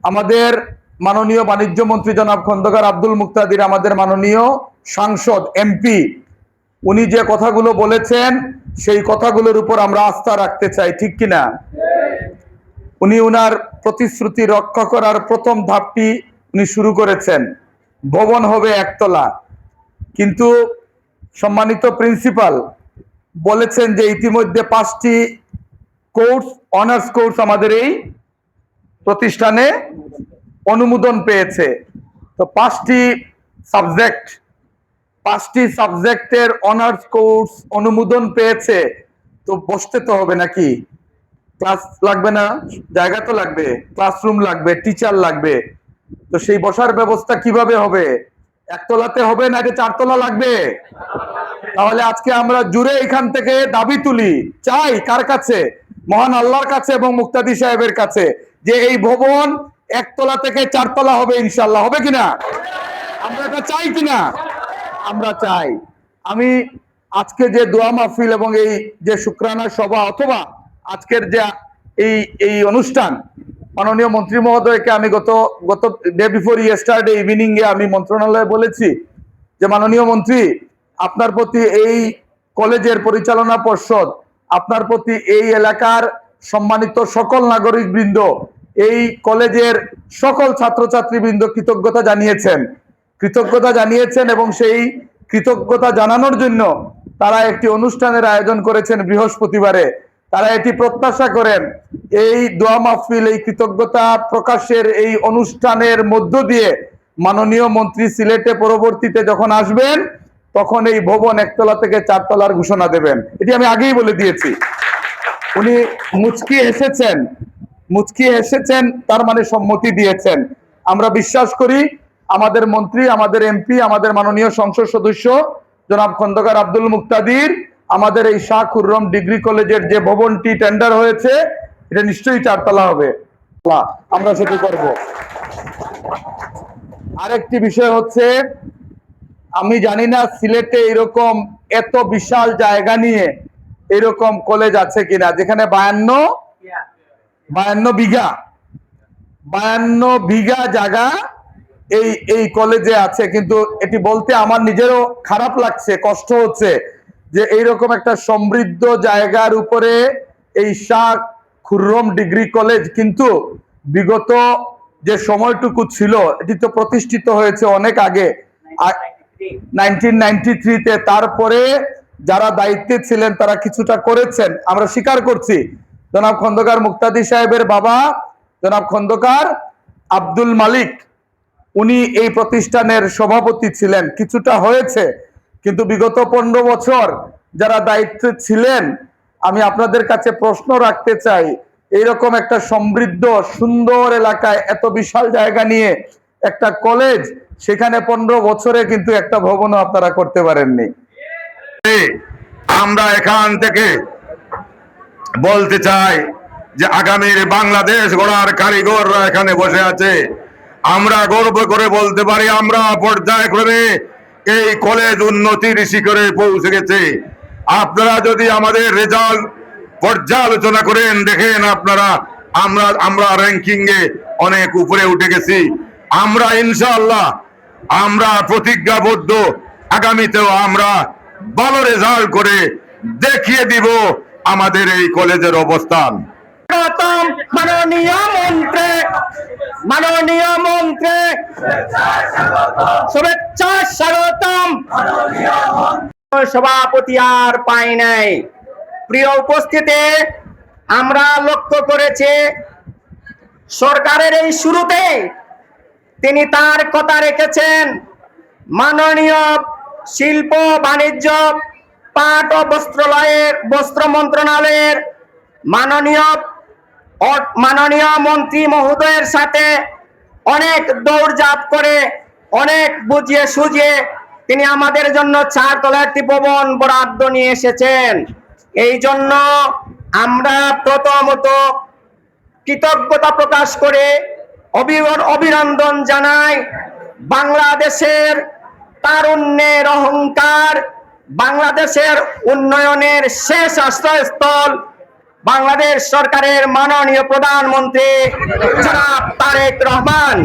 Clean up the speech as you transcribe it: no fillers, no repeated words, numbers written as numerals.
আমাদের মাননীয় বাণিজ্য মন্ত্রী জনাব খন্দকার আব্দুল মুক্তাদির, আমাদের মাননীয় সাংসদ এমপি, উনি যে কথাগুলো বলেছেন সেই কথাগুলোর উপর আমরা আস্থা রাখতে চাই, ঠিক কিনা? উনি উনার প্রতিশ্রুতি রক্ষা করার প্রথম ধাপটি উনি শুরু করেছেন, ভবন হবে একতলা। কিন্তু সম্মানিত প্রিন্সিপাল বলেছেন যে ইতিমধ্যে 5টি কোর্স, অনার্স কোর্স আমাদের এই প্রতিষ্ঠানে অনুমোদন পেয়েছে। তো 5টি সাবজেক্টের অনার্স কোর্স অনুমোদন পেয়েছে, তো বসতে তো হবে নাকি? ক্লাস লাগবে না? জায়গা তো লাগবে, ক্লাসরুম লাগবে, টিচার লাগবে। তো সেই বসার ব্যবস্থা কিভাবে হবে? একতলাতে হবে না এটা 4তলা লাগবে? তাহলে আজকে আমরা জুড়ে এখান থেকে দাবি তুলি, চাই কার কাছে? মহান আল্লাহর কাছে এবং মুক্তাদি সাহেবের কাছে, যে এই ভবন 1তলা থেকে 4তলা হবে ইনশাল্লাহ। হবে কিনা? আমরা এটা চাই কিনা? আমরা চাই। আমি আজকে যে দোয়া মাহফিল এবং এই যে শুকরানা সভা অথবা আজকের যে এই অনুষ্ঠান, মাননীয় মন্ত্রী মহোদয়কে আমি গত ডে বিফোর ইয়েস্টারডে ইভিনিং এ আমি মন্ত্রণালয়ে বলেছি যে মাননীয় মন্ত্রী, আপনার প্রতি এই কলেজের পরিচালনা পর্ষদ, আপনার প্রতি এই এলাকার সম্মানিত সকল নাগরিক বৃন্দ, এই কলেজের সকল ছাত্রছাত্রীবৃন্দ কৃতজ্ঞতা জানিয়েছেন এবং সেই কৃতজ্ঞতা জানানোর জন্য তারা একটি অনুষ্ঠানের আয়োজন করেছেন বৃহস্পতিবারে। তারা এটি প্রত্যাশা করেন এই দোয়া মাহফিল, এই কৃতজ্ঞতা প্রকাশের এই অনুষ্ঠানের মধ্য দিয়ে মাননীয় মন্ত্রী সিলেটে পরবর্তীতে যখন আসবেন তখন এই ভবন 1তলা থেকে 4তলার ঘোষণা দেবেন। এটি আমি আগেই বলে দিয়েছি। উনি মুচকি হেসেছেন, তার মানে সম্মতি দিয়েছেন। আমরা বিশ্বাস করি আমাদের মন্ত্রী, আমাদের এমপি, আমাদের মাননীয় সংসদ সদস্য জনাব খন্দকার আব্দুল মুক্তাদির আমাদের এই শাহ খুররম ডিগ্রি কলেজের যে ভবনটি টেন্ডার হয়েছে এটা নিশ্চয়ই 4তলা হবে, আমরা সেটি করব। আরেকটি বিষয় হচ্ছে, আমি জানি না সিলেটে এরকম এত বিশাল জায়গা নিয়ে এরকম কলেজ আছে কিনা যেখানে 52 বিঘা জায়গা এই কলেজে আছে। কিন্তু এটি বলতে আমার নিজেরও খারাপ লাগছে, কষ্ট হচ্ছে যে এইরকম একটা সমৃদ্ধ জায়গার উপরে এই শাহ খুররম ডিগ্রি কলেজ কিন্তু বিগত যে সময়টুকু ছিল এটি তো প্রতিষ্ঠিত হয়েছে অনেক আগে, 1993-তে। তারপরে যারা দায়িত্বে ছিলেন তারা কিছুটা করেছেন, আমরা স্বীকার করছি। জনাব খন্দকার মুক্তাদি সাহেবের বাবা জনাব খন্দকার আব্দুল মালিক, উনি এই প্রতিষ্ঠানের সভাপতি ছিলেন, কিছুটা হয়েছে। কিন্তু বিগত 15 বছর যারা দায়িত্বে ছিলেন, আমি আপনাদের কাছে প্রশ্ন রাখতে চাই, এইরকম একটা সমৃদ্ধ সুন্দর এলাকায় এত বিশাল জায়গা নিয়ে একটা কলেজ, সেখানে 15 বছরে কিন্তু একটা ভবনও আপনারা করতে পারেননি। আমরা এখান থেকে বলতে চাই যে আগামীর বাংলাদেশ গড়ার কারিগররা এখানে বসে আছে। আমরা গর্ব করে বলতে পারি আমরা পর্যায়ক্রমে এই কলেজ উন্নতির শিখরে পৌঁছে গেছে। আপনারা যদি আমাদের রেজাল্ট পর্যালোচনা করেন, দেখেন আপনারা আমরা র্যাঙ্কিং এ অনেক উপরে উঠে গেছি। আমরা ইনশাআল্লাহ আমরা প্রতিজ্ঞাবদ্ধ, আগামীতেও আমরা ভালো রেজাল্ট করে দেখিয়ে দিব আমাদের এই কলেজের অবস্থান। মাননীয় মন্ত্রী শুভেচ্ছা স্বাগতম। সভাপতি আর পাই নাই। প্রিয় উপস্থিতি, আমরা লক্ষ্য করেছি সরকারের এই শুরুতে তিনি তার কথা রেখেছেন। মাননীয় শিল্প বাণিজ্য পাট ও বস্ত্র মন্ত্রণালয়ের মাননীয় মন্ত্রী মহোদয়ের সাথে অনেক দৌড়ঝাঁপ করে অনেক বুঝিয়ে সুঝিয়ে তিনি আমাদের জন্য 4তলা একটি ভবন বরাদ্দ নিয়ে এসেছেন। এই জন্য আমরা প্রথমত কৃতজ্ঞতা প্রকাশ করে অভিনন্দন জানাই। বাংলাদেশের তারুণ্যের অহংকার, বাংলাদেশের উন্নয়নের শেষ আশ্রয়স্থল বাংলাদেশ সরকারের মাননীয় প্রধানমন্ত্রী জনাব তারেক রহমান।